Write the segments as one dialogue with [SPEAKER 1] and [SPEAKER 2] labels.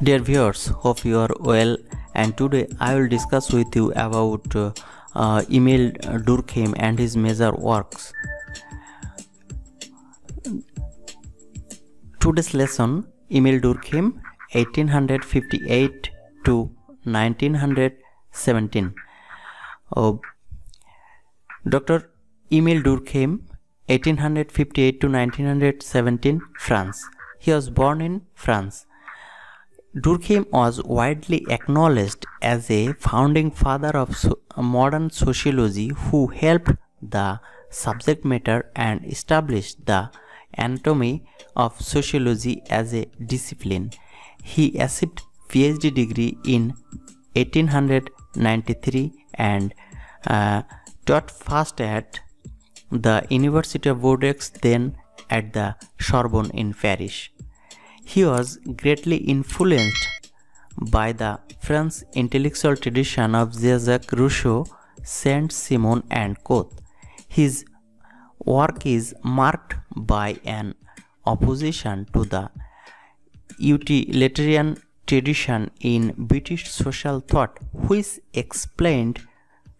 [SPEAKER 1] Dear viewers, hope you are well, and today I will discuss with you about Emile Durkheim and his major works. Today's lesson: Emile Durkheim, 1858 to 1917. Dr. Emile Durkheim, 1858 to 1917, France. He was born in France. Durkheim was widely acknowledged as a founding father of modern sociology who helped the subject matter and established the anatomy of sociology as a discipline. He achieved PhD degree in 1893 and taught first at the University of Bordeaux, then at the Sorbonne in Paris. He was greatly influenced by the French intellectual tradition of Jacques Rousseau, Saint-Simon and Cote. His work is marked by an opposition to the utilitarian tradition in British social thought, which explained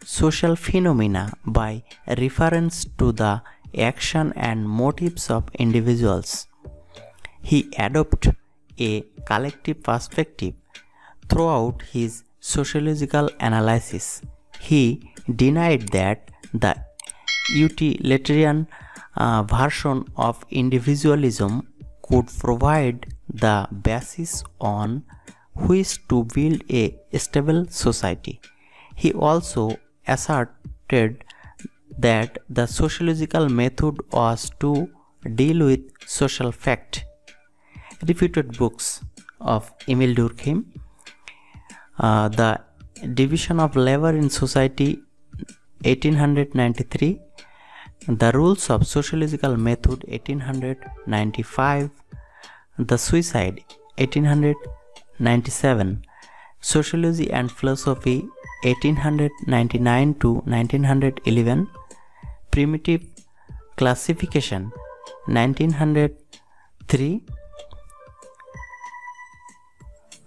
[SPEAKER 1] social phenomena by reference to the action and motives of individuals. He adopted a collective perspective throughout his sociological analysis. He denied that the utilitarian version of individualism could provide the basis on which to build a stable society. He also asserted that the sociological method was to deal with social fact. Refuted books of Emile Durkheim: The Division of Labor in Society, 1893, The Rules of Sociological Method, 1895, The Suicide, 1897, Sociology and Philosophy, 1899 to 1911, Primitive Classification, 1903,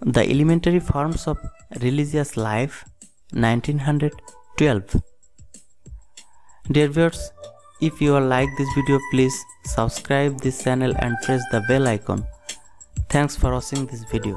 [SPEAKER 1] The Elementary Forms of Religious Life, 1912. Dear viewers, if you like this video, please subscribe this channel and press the bell icon. Thanks for watching this video.